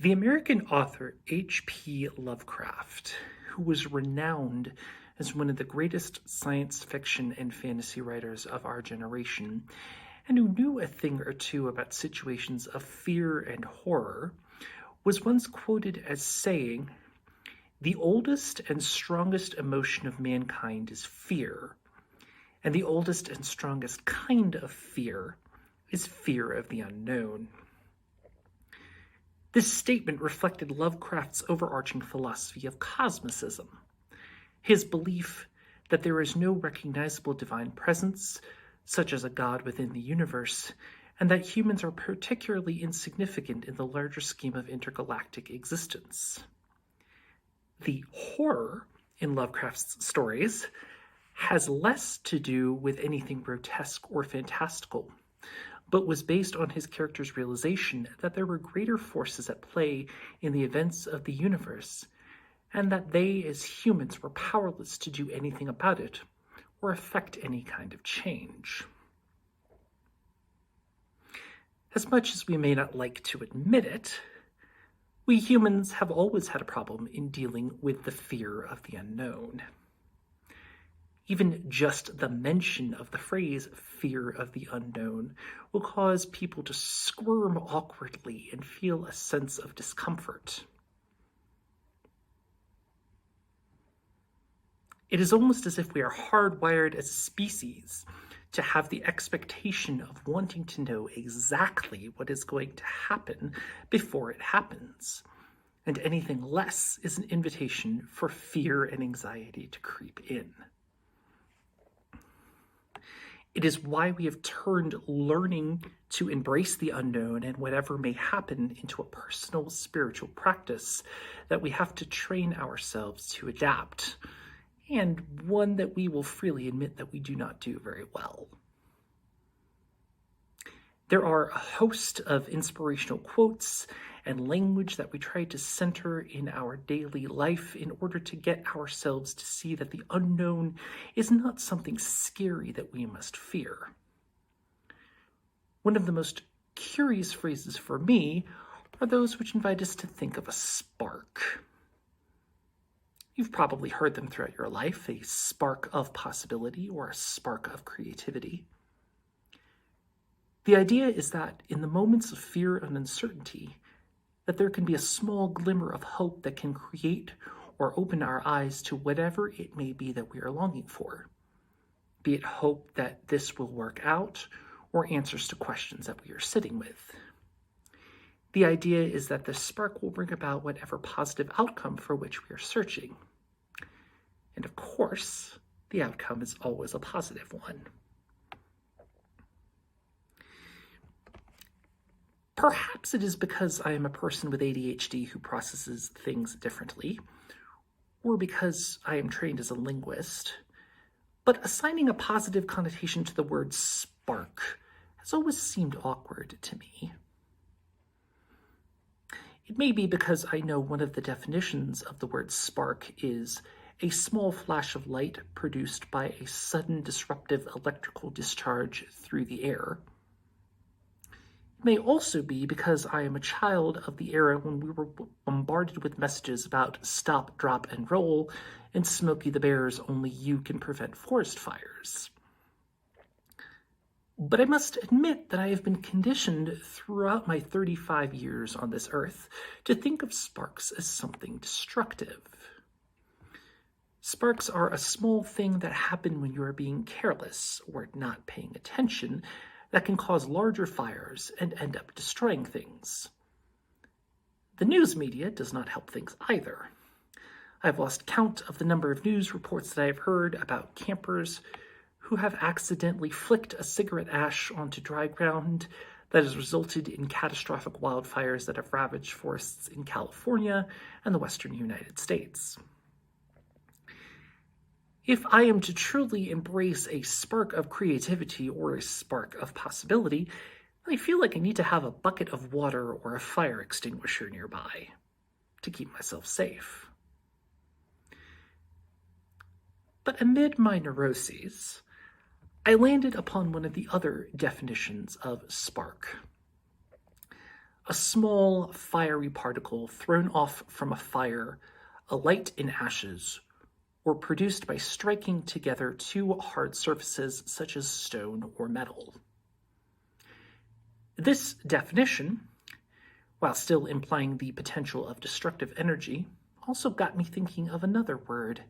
The American author H.P. Lovecraft, who was renowned as one of the greatest science fiction and fantasy writers of our generation, and who knew a thing or two about situations of fear and horror, was once quoted as saying, "The oldest and strongest emotion of mankind is fear, and the oldest and strongest kind of fear is fear of the unknown." This statement reflected Lovecraft's overarching philosophy of cosmicism, his belief that there is no recognizable divine presence, such as a god within the universe, and that humans are particularly insignificant in the larger scheme of intergalactic existence. The horror in Lovecraft's stories has less to do with anything grotesque or fantastical, but was based on his character's realization that there were greater forces at play in the events of the universe, and that they, as humans, were powerless to do anything about it or affect any kind of change. As much as we may not like to admit it, we humans have always had a problem in dealing with the fear of the unknown. Even just the mention of the phrase fear of the unknown will cause people to squirm awkwardly and feel a sense of discomfort. It is almost as if we are hardwired as a species to have the expectation of wanting to know exactly what is going to happen before it happens, and anything less is an invitation for fear and anxiety to creep in. It is why we have turned learning to embrace the unknown and whatever may happen into a personal spiritual practice that we have to train ourselves to adapt, and one that we will freely admit that we do not do very well. There are a host of inspirational quotes and language that we try to center in our daily life in order to get ourselves to see that the unknown is not something scary that we must fear. One of the most curious phrases for me are those which invite us to think of a spark. You've probably heard them throughout your life, a spark of possibility or a spark of creativity. The idea is that in the moments of fear and uncertainty, that there can be a small glimmer of hope that can create or open our eyes to whatever it may be that we are longing for, be it hope that this will work out or answers to questions that we are sitting with. The idea is that the spark will bring about whatever positive outcome for which we are searching. And of course, the outcome is always a positive one. Perhaps it is because I am a person with ADHD who processes things differently, or because I am trained as a linguist, but assigning a positive connotation to the word spark has always seemed awkward to me. It may be because I know one of the definitions of the word spark is a small flash of light produced by a sudden disruptive electrical discharge through the air. It may also be because I am a child of the era when we were bombarded with messages about stop, drop, and roll, and Smokey the Bear's Only You Can Prevent Forest Fires. But I must admit that I have been conditioned throughout my 35 years on this earth to think of sparks as something destructive. Sparks are a small thing that happen when you are being careless or not paying attention that can cause larger fires and end up destroying things. The news media does not help things either. I've lost count of the number of news reports that I've heard about campers who have accidentally flicked a cigarette ash onto dry ground that has resulted in catastrophic wildfires that have ravaged forests in California and the western United States. If I am to truly embrace a spark of creativity or a spark of possibility, I feel like I need to have a bucket of water or a fire extinguisher nearby to keep myself safe. But amid my neuroses, I landed upon one of the other definitions of spark. A a small fiery particle thrown off from a fire, a light in ashes, or produced by striking together two hard surfaces such as stone or metal. This definition, while still implying the potential of destructive energy, also got me thinking of another word,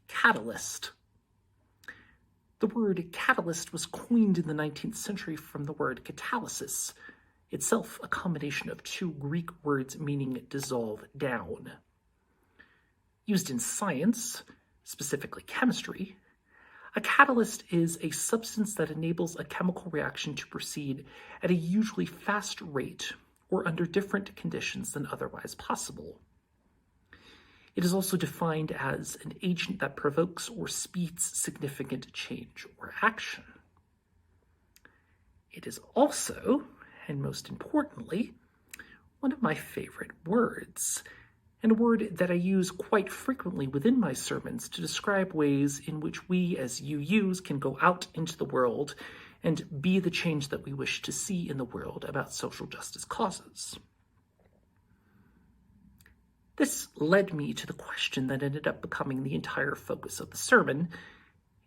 catalyst. The word catalyst was coined in the 19th century from the word catalysis, itself a combination of two Greek words meaning dissolve down. Used in science, specifically chemistry, a catalyst is a substance that enables a chemical reaction to proceed at a usually fast rate or under different conditions than otherwise possible. It is also defined as an agent that provokes or speeds significant change or action. It is also, and most importantly, one of my favorite words, and a word that I use quite frequently within my sermons to describe ways in which we as UUs can go out into the world and be the change that we wish to see in the world about social justice causes. This led me to the question that ended up becoming the entire focus of the sermon,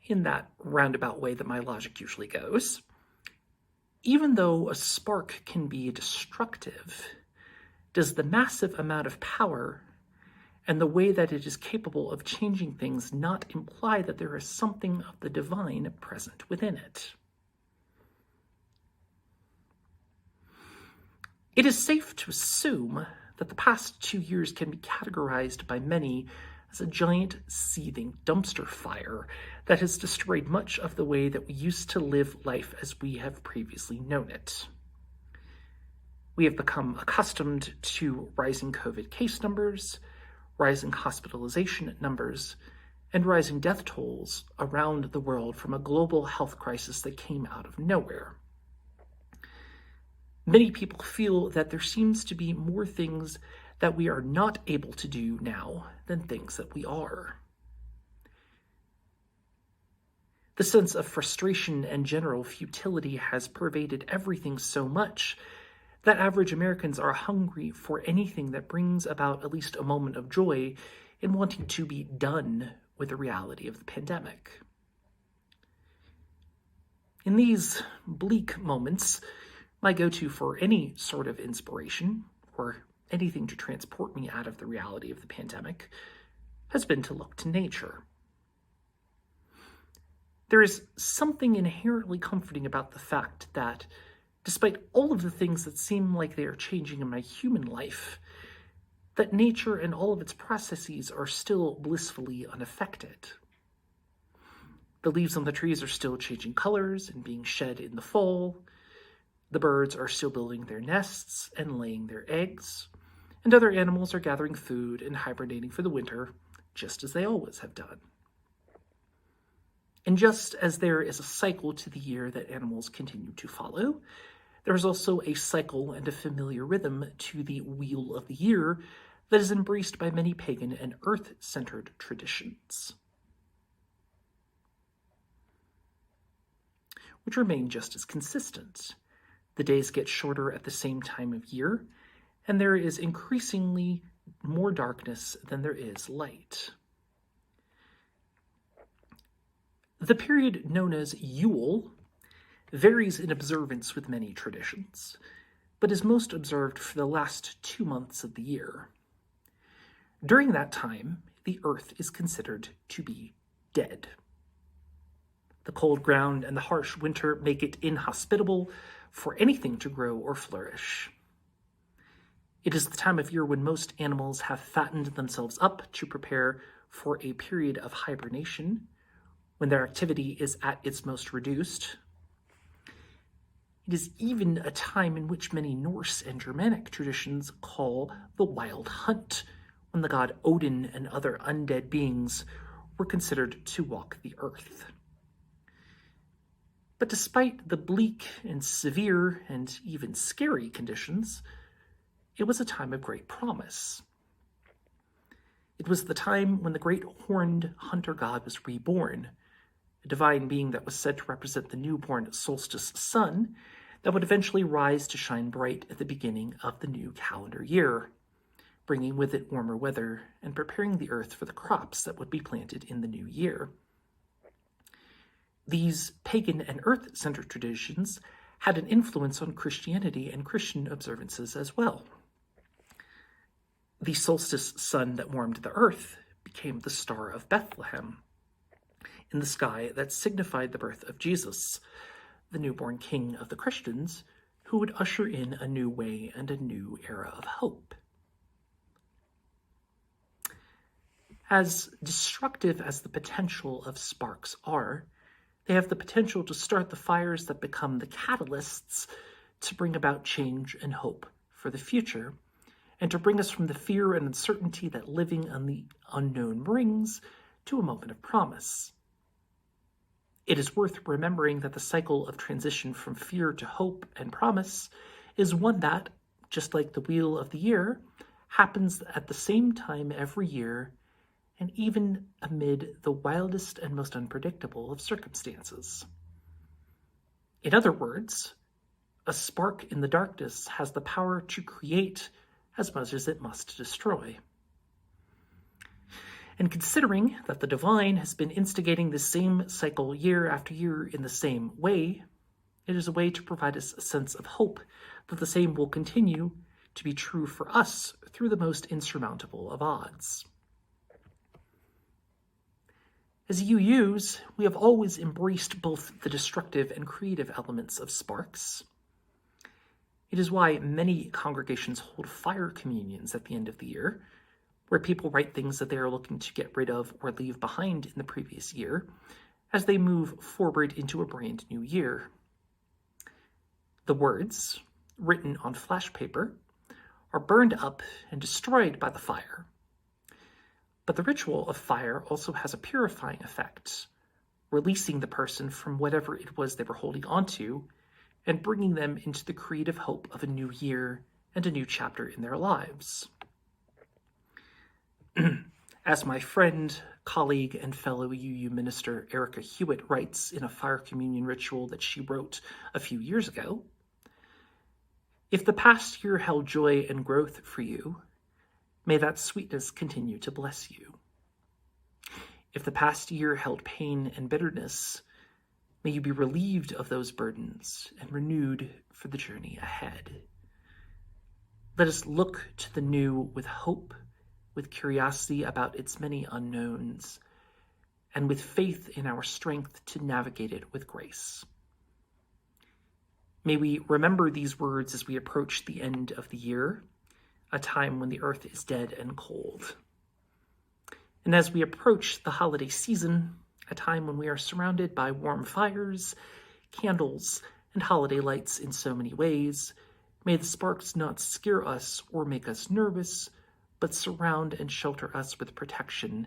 in that roundabout way that my logic usually goes. Even though a spark can be destructive, does the massive amount of power and the way that it is capable of changing things not imply that there is something of the divine present within it? It is safe to assume that the past 2 years can be categorized by many as a giant seething dumpster fire that has destroyed much of the way that we used to live life as we have previously known it. We have become accustomed to rising COVID case numbers, rising hospitalization numbers, and rising death tolls around the world from a global health crisis that came out of nowhere. Many people feel that there seems to be more things that we are not able to do now than things that we are. The sense of frustration and general futility has pervaded everything so much that average Americans are hungry for anything that brings about at least a moment of joy in wanting to be done with the reality of the pandemic. In these bleak moments, my go-to for any sort of inspiration, or anything to transport me out of the reality of the pandemic, has been to look to nature. There is something inherently comforting about the fact that, despite all of the things that seem like they are changing in my human life, that nature and all of its processes are still blissfully unaffected. The leaves on the trees are still changing colors and being shed in the fall. The birds are still building their nests and laying their eggs, and other animals are gathering food and hibernating for the winter, just as they always have done. And just as there is a cycle to the year that animals continue to follow, there is also a cycle and a familiar rhythm to the wheel of the year that is embraced by many pagan and earth-centered traditions, which remain just as consistent. The days get shorter at the same time of year, and there is increasingly more darkness than there is light. The period known as Yule varies in observance with many traditions, but is most observed for the last 2 months of the year. During that time, the earth is considered to be dead. The cold ground and the harsh winter make it inhospitable for anything to grow or flourish. It is the time of year when most animals have fattened themselves up to prepare for a period of hibernation, when their activity is at its most reduced. It is even a time in which many Norse and Germanic traditions call the Wild Hunt, when the god Odin and other undead beings were considered to walk the earth. But despite the bleak and severe and even scary conditions, it was a time of great promise. It was the time when the great horned hunter god was reborn, a divine being that was said to represent the newborn solstice sun that would eventually rise to shine bright at the beginning of the new calendar year, bringing with it warmer weather and preparing the earth for the crops that would be planted in the new year. These pagan and earth-centered traditions had an influence on Christianity and Christian observances as well. The solstice sun that warmed the earth became the Star of Bethlehem in the sky that signified the birth of Jesus, the newborn king of the Christians, who would usher in a new way and a new era of hope. As destructive as the potential of sparks are, they have the potential to start the fires that become the catalysts to bring about change and hope for the future, and to bring us from the fear and uncertainty that living on the unknown brings to a moment of promise. It is worth remembering that the cycle of transition from fear to hope and promise is one that, just like the wheel of the year, happens at the same time every year, and even amid the wildest and most unpredictable of circumstances. In other words, a spark in the darkness has the power to create as much as it must destroy. And considering that the divine has been instigating the same cycle year after year in the same way, it is a way to provide us a sense of hope that the same will continue to be true for us through the most insurmountable of odds. As UUs, we have always embraced both the destructive and creative elements of sparks. It is why many congregations hold fire communions at the end of the year, where people write things that they are looking to get rid of or leave behind in the previous year as they move forward into a brand new year. The words, written on flash paper, are burned up and destroyed by the fire. But the ritual of fire also has a purifying effect, releasing the person from whatever it was they were holding onto and bringing them into the creative hope of a new year and a new chapter in their lives. As my friend, colleague, and fellow UU minister Erica Hewitt writes in a fire communion ritual that she wrote a few years ago, "If the past year held joy and growth for you, may that sweetness continue to bless you. If the past year held pain and bitterness, may you be relieved of those burdens and renewed for the journey ahead. Let us look to the new with hope, with curiosity about its many unknowns, and with faith in our strength to navigate it with grace." May we remember these words as we approach the end of the year, a time when the earth is dead and cold. And as we approach the holiday season, a time when we are surrounded by warm fires, candles, and holiday lights in so many ways, may the sparks not scare us or make us nervous, but surround and shelter us with protection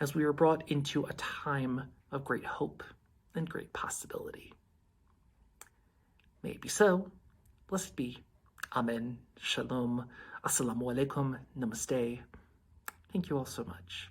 as we are brought into a time of great hope and great possibility. May it be so. Blessed be. Amen. Shalom. Assalamu alaikum. Namaste. Thank you all so much.